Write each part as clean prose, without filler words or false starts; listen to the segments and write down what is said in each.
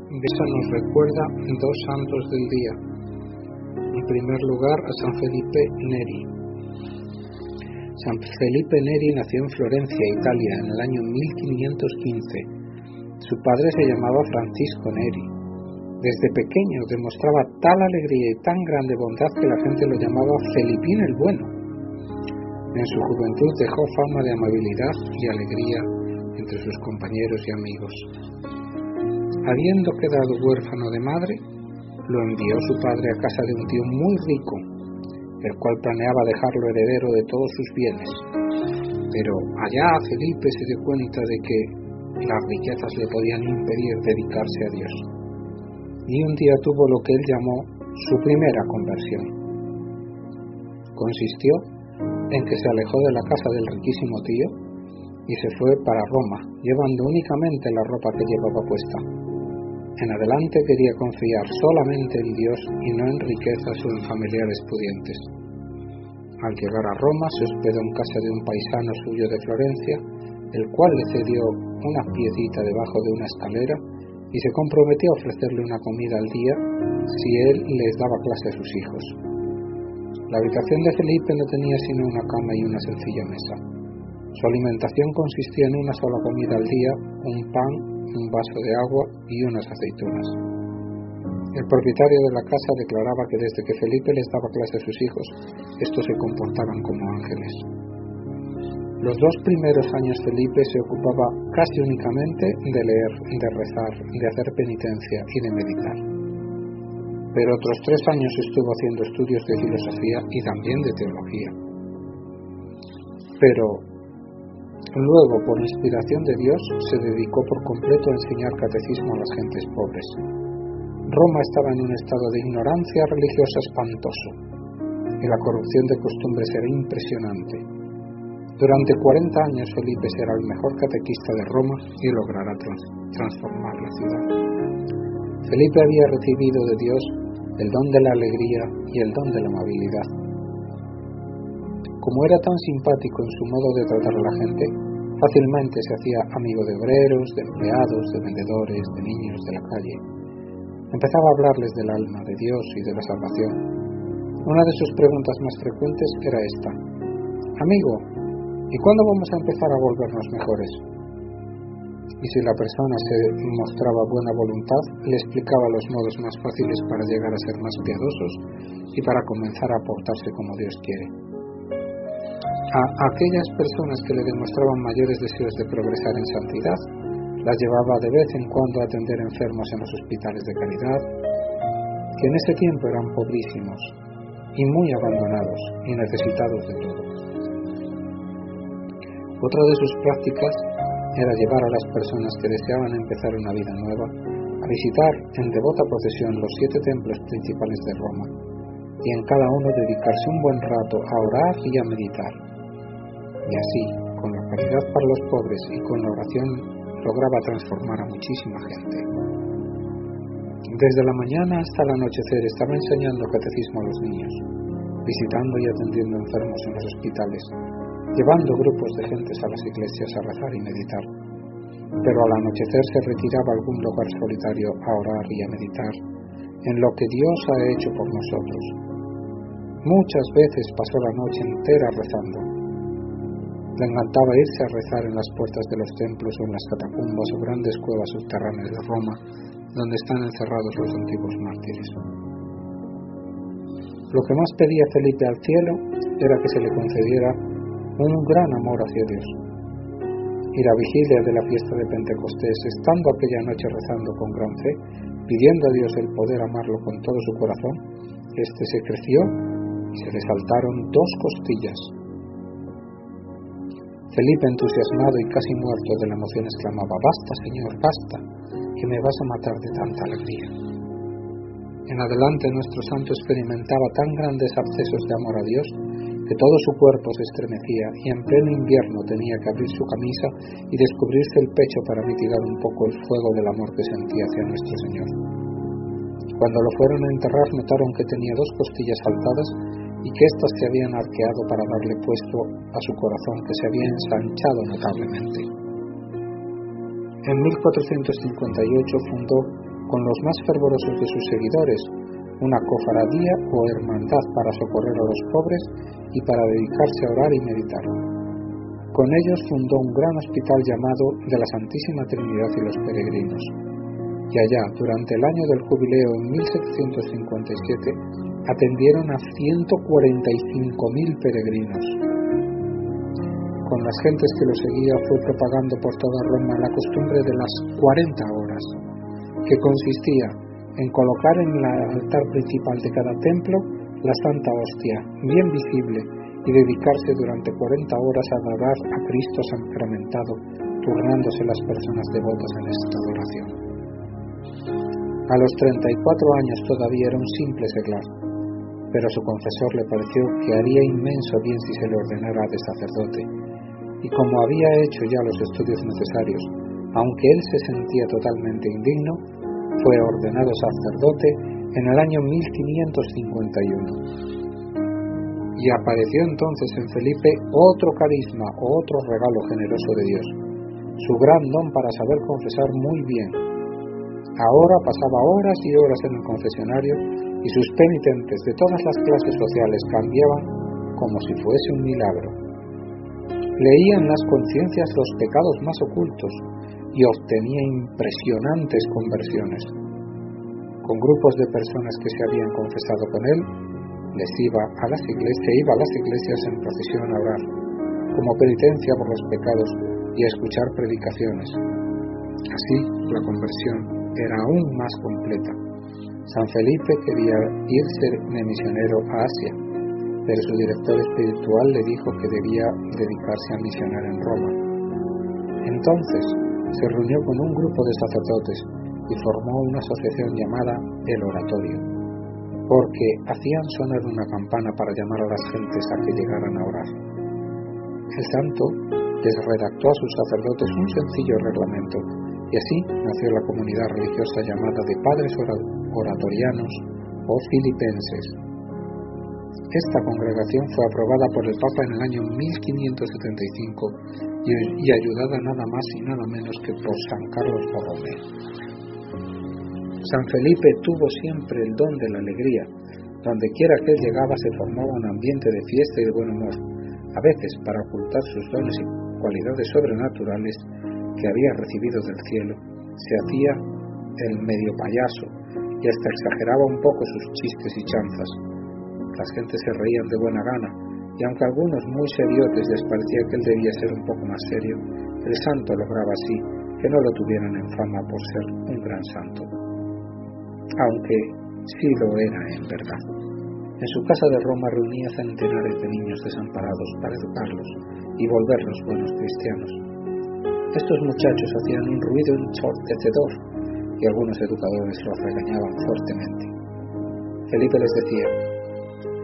Eso nos recuerda dos santos del día. En primer lugar, a San Felipe Neri. San Felipe Neri nació en Florencia, Italia, en el año 1515. Su padre se llamaba Francisco Neri. Desde pequeño demostraba tal alegría y tan grande bondad que la gente lo llamaba Felipín el Bueno. En su juventud dejó fama de amabilidad y alegría entre sus compañeros y amigos. Habiendo quedado huérfano de madre, lo envió su padre a casa de un tío muy rico, el cual planeaba dejarlo heredero de todos sus bienes. Pero allá Felipe se dio cuenta de que las riquezas le podían impedir dedicarse a Dios. Y un día tuvo lo que él llamó su primera conversión. Consistió en que se alejó de la casa del riquísimo tío y se fue para Roma, llevando únicamente la ropa que llevaba puesta. En adelante quería confiar solamente en Dios y no en riquezas o en familiares pudientes. Al llegar a Roma se hospedó en casa de un paisano suyo de Florencia, el cual le cedió una piecita debajo de una escalera y se comprometió a ofrecerle una comida al día si él les daba clase a sus hijos. La habitación de Felipe no tenía sino una cama y una sencilla mesa. Su alimentación consistía en una sola comida al día, un pan, un vaso de agua y unas aceitunas. El propietario de la casa declaraba que desde que Felipe les daba clase a sus hijos, estos se comportaban como ángeles. Los 2 primeros años Felipe se ocupaba casi únicamente de leer, de rezar, de hacer penitencia y de meditar. Pero otros 3 años estuvo haciendo estudios de filosofía y también de teología. Pero luego, por inspiración de Dios, se dedicó por completo a enseñar catecismo a las gentes pobres. Roma estaba en un estado de ignorancia religiosa espantoso, y la corrupción de costumbres era impresionante. Durante 40 años Felipe será el mejor catequista de Roma y logrará transformar la ciudad. Felipe había recibido de Dios el don de la alegría y el don de la amabilidad. Como era tan simpático en su modo de tratar a la gente, fácilmente se hacía amigo de obreros, de empleados, de vendedores, de niños de la calle. Empezaba a hablarles del alma, de Dios y de la salvación. Una de sus preguntas más frecuentes era esta: «Amigo, ¿y cuándo vamos a empezar a volvernos mejores?». Y si la persona se mostraba buena voluntad, le explicaba los modos más fáciles para llegar a ser más piadosos y para comenzar a portarse como Dios quiere. A aquellas personas que le demostraban mayores deseos de progresar en santidad, las llevaba de vez en cuando a atender enfermos en los hospitales de caridad, que en ese tiempo eran pobrísimos y muy abandonados y necesitados de todo. Otra de sus prácticas era llevar a las personas que deseaban empezar una vida nueva a visitar en devota procesión los 7 templos principales de Roma y en cada uno dedicarse un buen rato a orar y a meditar. Y así, con la caridad para los pobres y con la oración, lograba transformar a muchísima gente. Desde la mañana hasta el anochecer estaba enseñando catecismo a los niños, visitando y atendiendo enfermos en los hospitales, llevando grupos de gentes a las iglesias a rezar y meditar. Pero al anochecer se retiraba a algún lugar solitario a orar y a meditar en lo que Dios ha hecho por nosotros. Muchas veces pasó la noche entera rezando. Le encantaba irse a rezar en las puertas de los templos o en las catacumbas o grandes cuevas subterráneas de Roma, donde están encerrados los antiguos mártires. Lo que más pedía Felipe al cielo era que se le concediera un gran amor hacia Dios. Y la vigilia de la fiesta de Pentecostés, estando aquella noche rezando con gran fe, pidiendo a Dios el poder amarlo con todo su corazón, este se creció y se le saltaron 2 costillas. Felipe, entusiasmado y casi muerto de la emoción, exclamaba: «Basta, Señor, basta, que me vas a matar de tanta alegría». En adelante nuestro santo experimentaba tan grandes accesos de amor a Dios que todo su cuerpo se estremecía y en pleno invierno tenía que abrir su camisa y descubrirse el pecho para mitigar un poco el fuego del amor que sentía hacia nuestro Señor. Cuando lo fueron a enterrar notaron que tenía 2 costillas saltadas y que éstas se habían arqueado para darle puesto a su corazón, que se había ensanchado notablemente. En 1458 fundó con los más fervorosos de sus seguidores, una cofradía o hermandad para socorrer a los pobres y para dedicarse a orar y meditar. Con ellos fundó un gran hospital llamado de la Santísima Trinidad y los Peregrinos, y allá, durante el año del jubileo en 1757, atendieron a 145.000 peregrinos. Con las gentes que lo seguía fue propagando por toda Roma la costumbre de las 40 horas, que consistía en colocar en el altar principal de cada templo la Santa Hostia, bien visible, y dedicarse durante 40 horas a adorar a Cristo sacramentado, turnándose las personas devotas en esta adoración. A los 34 años todavía era un simple seglar, pero a su confesor le pareció que haría inmenso bien si se le ordenara de sacerdote, y como había hecho ya los estudios necesarios, aunque él se sentía totalmente indigno, fue ordenado sacerdote en el año 1551. Y apareció entonces en Felipe otro carisma o otro regalo generoso de Dios, su gran don para saber confesar muy bien. Ahora pasaba horas y horas en el confesionario y sus penitentes de todas las clases sociales cambiaban como si fuese un milagro. Leían las conciencias los pecados más ocultos y obtenía impresionantes conversiones. Con grupos de personas que se habían confesado con él, iba a las iglesias en procesión a orar, como penitencia por los pecados y a escuchar predicaciones. Así, la conversión era aún más completa. San Felipe quería irse de misionero a Asia, pero su director espiritual le dijo que debía dedicarse a misionar en Roma. Entonces, se reunió con un grupo de sacerdotes y formó una asociación llamada El Oratorio, porque hacían sonar una campana para llamar a las gentes a que llegaran a orar. El santo les redactó a sus sacerdotes un sencillo reglamento, y así nació la comunidad religiosa llamada de Padres Oratorianos o Filipenses. Esta congregación fue aprobada por el Papa en el año 1575 y ayudada nada más y nada menos que por San Carlos Borromeo. San Felipe tuvo siempre el don de la alegría. Donde quiera que él llegaba se formaba un ambiente de fiesta y de buen humor. A veces, para ocultar sus dones y cualidades sobrenaturales que había recibido del cielo, se hacía el medio payaso y hasta exageraba un poco sus chistes y chanzas. Las gentes se reían de buena gana, y aunque a algunos muy seriotes les parecía que él debía ser un poco más serio, el santo lograba así que no lo tuvieran en fama por ser un gran santo, aunque sí lo era en verdad. En su casa de Roma reunía centenares de niños desamparados para educarlos y volverlos buenos cristianos. Estos muchachos hacían un ruido ensordecedor y algunos educadores los regañaban fuertemente. Felipe les decía: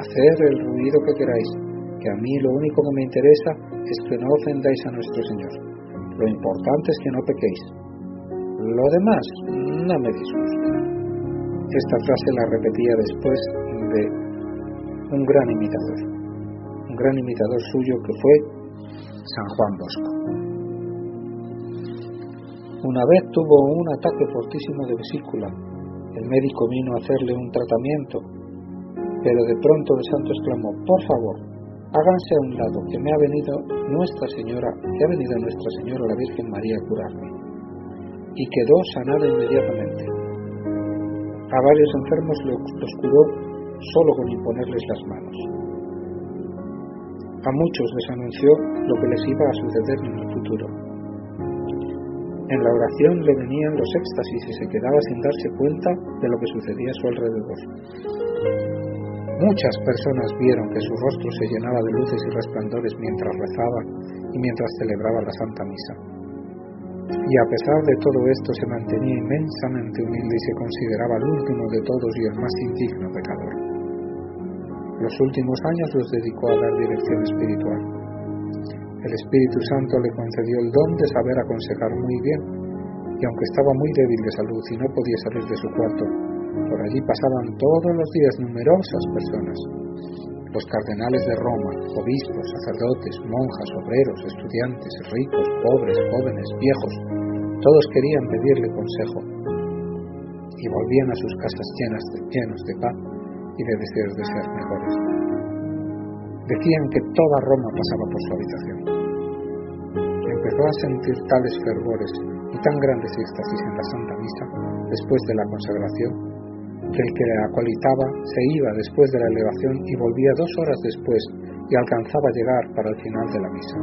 haced el ruido que queráis, que a mí lo único que me interesa es que no ofendáis a nuestro Señor. Lo importante es que no pequéis. Lo demás no me disgusta. Esta frase la repetía después de un gran imitador suyo que fue San Juan Bosco. Una vez tuvo un ataque fortísimo de vesícula. El médico vino a hacerle un tratamiento, pero de pronto el santo exclamó: por favor, háganse a un lado, que ha venido Nuestra Señora la Virgen María a curarme. Y quedó sanada inmediatamente. A varios enfermos los curó solo con imponerles las manos. A muchos les anunció lo que les iba a suceder en el futuro. En la oración le venían los éxtasis y se quedaba sin darse cuenta de lo que sucedía a su alrededor. Muchas personas vieron que su rostro se llenaba de luces y resplandores mientras rezaba y mientras celebraba la Santa Misa. Y a pesar de todo esto se mantenía inmensamente humilde y se consideraba el último de todos y el más indigno pecador. Los últimos años los dedicó a dar dirección espiritual. El Espíritu Santo le concedió el don de saber aconsejar muy bien, y aunque estaba muy débil de salud y no podía salir de su cuarto, por allí pasaban todos los días numerosas personas. Los cardenales de Roma, obispos, sacerdotes, monjas, obreros, estudiantes, ricos, pobres, jóvenes, viejos, todos querían pedirle consejo. y volvían a sus casas llenos de paz y de deseos de ser mejores. Decían que toda Roma pasaba por su habitación. Empezó a sentir tales fervores y tan grandes éxtasis en la Santa Misa después de la consagración, que el que la acolitaba se iba después de la elevación y volvía 2 horas después y alcanzaba a llegar para el final de la misa.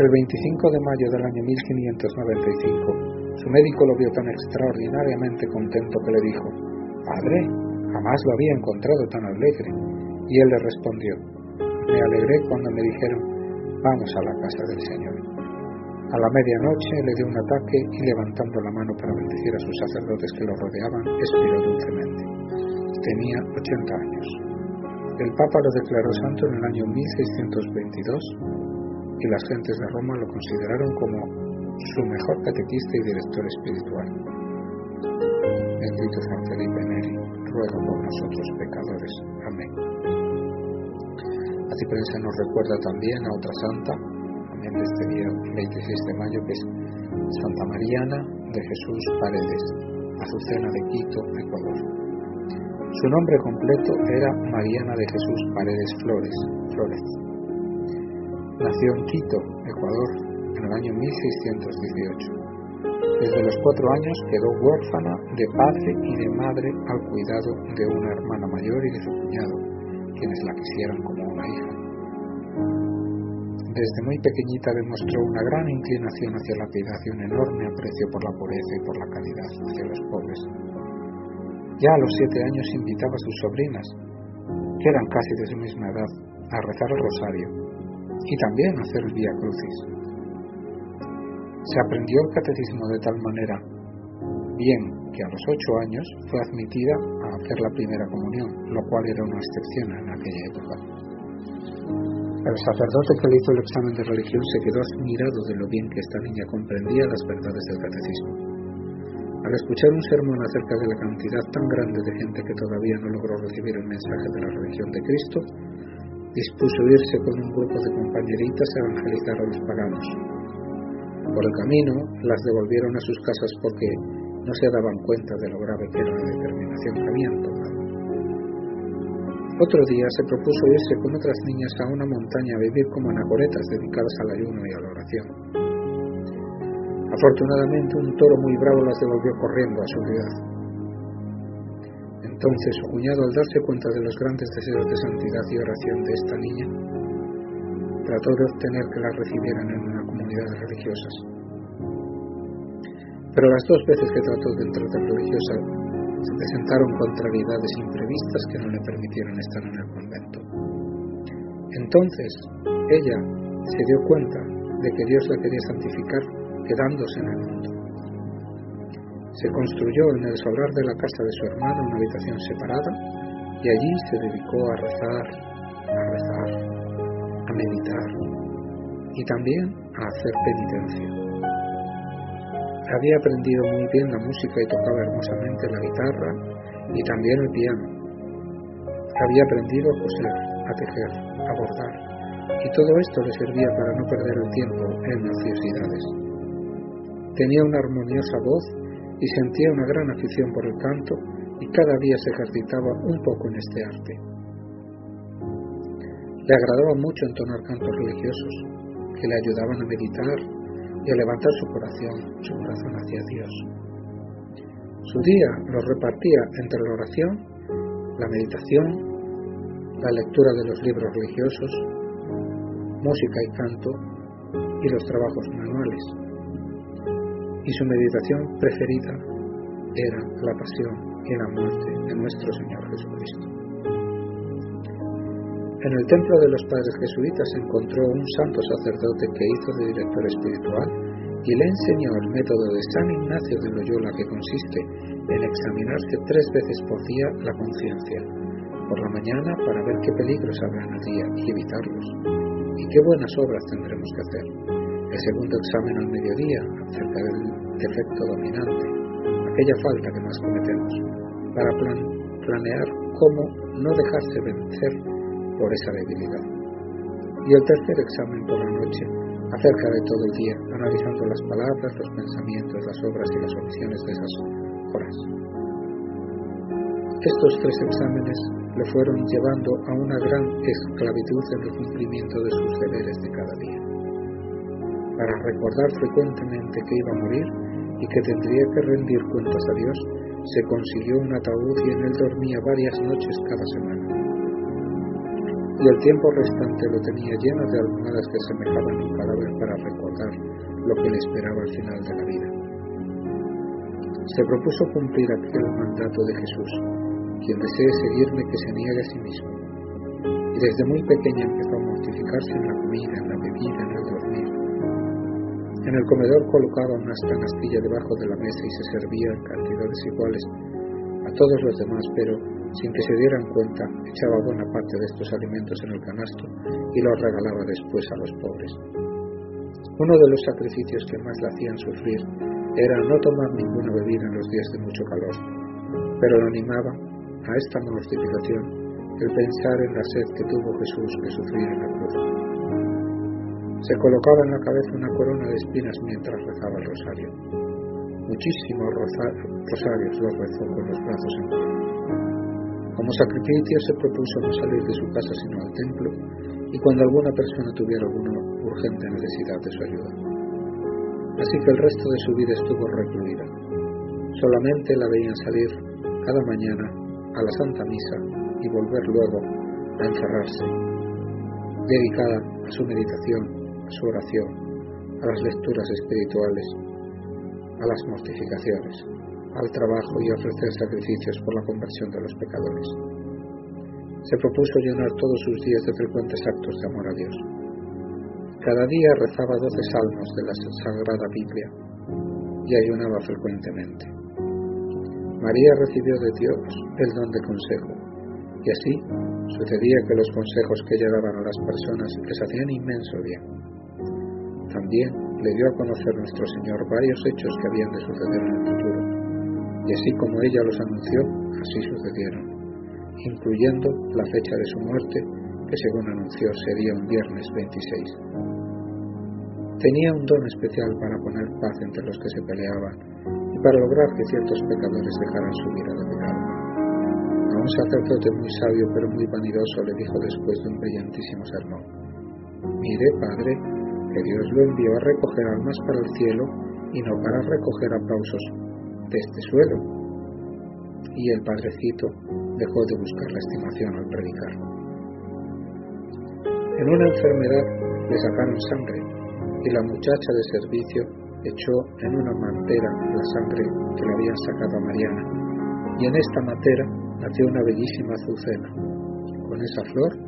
El 25 de mayo del año 1595, su médico lo vio tan extraordinariamente contento que le dijo: «Padre, jamás lo había encontrado tan alegre». Y él le respondió: «Me alegré cuando me dijeron: vamos a la casa del Señor». A la medianoche le dio un ataque y, levantando la mano para bendecir a sus sacerdotes que lo rodeaban, expiró dulcemente. Tenía 80 años. El Papa lo declaró santo en el año 1622 y las gentes de Roma lo consideraron como su mejor catequista y director espiritual. Bendito San Felipe Neri, ruega por nosotros pecadores. Amén. La Ciprense nos recuerda también a otra santa, también de este día 26 de mayo, que es Santa Mariana de Jesús Paredes, azucena de Quito, Ecuador. Su nombre completo era Mariana de Jesús Paredes Flores. Nació en Quito, Ecuador, en el año 1618. Desde los 4 años quedó huérfana de padre y de madre al cuidado de una hermana mayor y de su cuñado, quienes la quisieran como una hija. Desde muy pequeñita demostró una gran inclinación hacia la piedad y un enorme aprecio por la pureza y por la caridad hacia los pobres. Ya a los 7 años invitaba a sus sobrinas, que eran casi de su misma edad, a rezar el rosario y también a hacer el Vía Crucis. Se aprendió el catecismo de tal manera bien que a los 8 años fue admitida a hacer la primera comunión, lo cual era una excepción en aquella época. El sacerdote que le hizo el examen de religión se quedó admirado de lo bien que esta niña comprendía las verdades del catecismo. Al escuchar un sermón acerca de la cantidad tan grande de gente que todavía no logró recibir el mensaje de la religión de Cristo, dispuso irse con un grupo de compañeritas a evangelizar a los paganos. Por el camino las devolvieron a sus casas porque no se daban cuenta de lo grave que era la determinación que habían tomado. Otro día se propuso irse con otras niñas a una montaña a vivir como anacoretas dedicadas al ayuno y a la oración. Afortunadamente un toro muy bravo las devolvió corriendo a su ciudad. Entonces su cuñado, al darse cuenta de los grandes deseos de santidad y oración de esta niña, trató de obtener que las recibieran en una comunidad de religiosas. Pero las 2 veces que trató de entrar de religiosa, se presentaron contrariedades imprevistas que no le permitieron estar en el convento. Entonces, ella se dio cuenta de que Dios la quería santificar quedándose en el mundo. Se construyó en el solar de la casa de su hermana una habitación separada y allí se dedicó a rezar, a meditar y también a hacer penitencia. Había aprendido muy bien la música y tocaba hermosamente la guitarra y también el piano. Había aprendido a coser, a tejer, a bordar, y todo esto le servía para no perder el tiempo en ociosidades. Tenía una armoniosa voz y sentía una gran afición por el canto y cada día se ejercitaba un poco en este arte. Le agradaba mucho entonar cantos religiosos que le ayudaban a meditar y a levantar su corazón hacia Dios. Su día lo repartía entre la oración, la meditación, la lectura de los libros religiosos, música y canto y los trabajos manuales. Y su meditación preferida era la pasión y la muerte de nuestro Señor Jesucristo. En el templo de los padres jesuitas encontró un santo sacerdote que hizo de director espiritual y le enseñó el método de San Ignacio de Loyola, que consiste en examinarse 3 veces por día la conciencia, por la mañana para ver qué peligros habrá en el día y evitarlos, y qué buenas obras tendremos que hacer. El segundo examen al mediodía acerca del defecto dominante, aquella falta que más cometemos, para planear cómo no dejarse vencer por esa debilidad. Y el tercer examen por la noche acerca de todo el día, analizando las palabras, los pensamientos, las obras y las omisiones de esas horas. Estos 3 exámenes le fueron llevando a una gran esclavitud en el cumplimiento de sus deberes de cada día. Para recordar frecuentemente que iba a morir y que tendría que rendir cuentas a Dios, se consiguió un ataúd y en él dormía varias noches cada semana. Y el tiempo restante lo tenía lleno de almohadas que semejaban un cadáver para recordar lo que le esperaba al final de la vida. Se propuso cumplir aquel mandato de Jesús: quien desee seguirme, que se niegue a sí mismo. Y desde muy pequeña empezó a mortificarse en la comida, en la bebida, en el dormir. En el comedor colocaba una canastilla debajo de la mesa y se servía en cantidades iguales a todos los demás, pero sin que se dieran cuenta, echaba buena parte de estos alimentos en el canasto y los regalaba después a los pobres. Uno de los sacrificios que más la hacían sufrir era no tomar ninguna bebida en los días de mucho calor, pero lo animaba a esta mortificación el pensar en la sed que tuvo Jesús que sufrir en la cruz. Se colocaba en la cabeza una corona de espinas mientras rezaba el rosario. Muchísimos rosarios los rezó con los brazos en cruz. Como sacrificio se propuso no salir de su casa sino al templo, y cuando alguna persona tuviera alguna urgente necesidad de su ayuda. Así que el resto de su vida estuvo recluida. Solamente la veían salir cada mañana a la Santa Misa y volver luego a encerrarse, dedicada a su meditación, a su oración, a las lecturas espirituales, a las mortificaciones, al trabajo y a ofrecer sacrificios por la conversión de los pecadores. Se propuso llenar todos sus días de frecuentes actos de amor a Dios. Cada día rezaba 12 salmos de la Sagrada Biblia y ayunaba frecuentemente. María recibió de Dios el don de consejo, y así sucedía que los consejos que ella daba a las personas les hacían inmenso bien. También le dio a conocer nuestro Señor varios hechos que habían de suceder en el futuro, y así como ella los anunció, así sucedieron, incluyendo la fecha de su muerte, que según anunció sería un viernes 26. Tenía un don especial para poner paz entre los que se peleaban y para lograr que ciertos pecadores dejaran su vida de pecado. A un sacerdote muy sabio pero muy vanidoso le dijo después de un brillantísimo sermón: «Mire, padre, que Dios lo envió a recoger almas para el cielo y no para recoger aplausos de este suelo». Y el padrecito dejó de buscar la estimación al predicar. En una enfermedad le sacaron sangre y la muchacha de servicio echó en una mantera la sangre que le habían sacado a Mariana, y en esta mantera nació una bellísima azucena. Con esa flor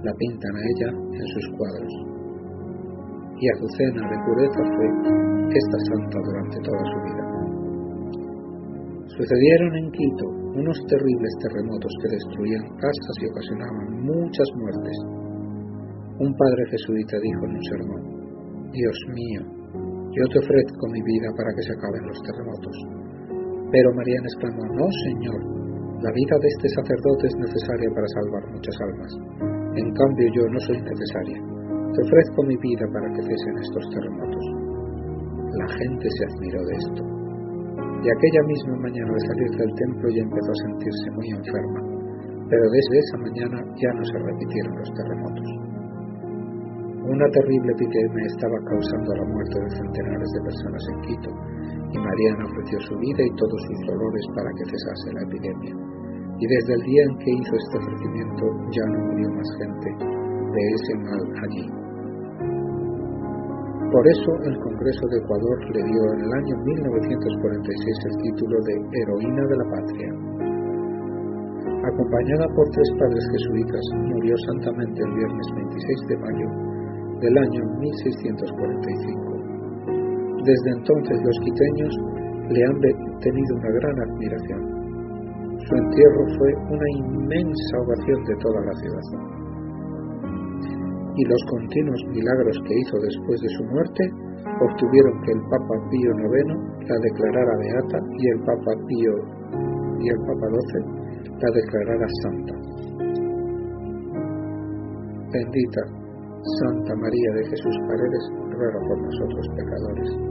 la pintan a ella en sus cuadros. Y Azucena de pureza fue esta santa durante toda su vida. Sucedieron en Quito unos terribles terremotos que destruían casas y ocasionaban muchas muertes. Un padre jesuita dijo en un sermón: «Dios mío, yo te ofrezco mi vida para que se acaben los terremotos». Pero Mariana exclamó: «No, Señor, la vida de este sacerdote es necesaria para salvar muchas almas. En cambio yo no soy necesaria. Te ofrezco mi vida para que cesen estos terremotos». La gente se admiró de esto. Y aquella misma mañana de salir del templo ya empezó a sentirse muy enferma, pero desde esa mañana ya no se repitieron los terremotos. Una terrible epidemia estaba causando la muerte de centenares de personas en Quito, y Mariana ofreció su vida y todos sus dolores para que cesase la epidemia. Y desde el día en que hizo este ofrecimiento ya no murió más gente de ese mal allí. Por eso el Congreso de Ecuador le dio en el año 1946 el título de Heroína de la Patria. Acompañada por 3 padres jesuitas, murió santamente el viernes 26 de mayo del año 1645. Desde entonces los quiteños le han tenido una gran admiración. Su entierro fue una inmensa ovación de toda la ciudad. Y los continuos milagros que hizo después de su muerte obtuvieron que el Papa Pío IX la declarara beata y el Papa XII la declarara santa. Bendita Santa María de Jesús Paredes, ruega por nosotros pecadores,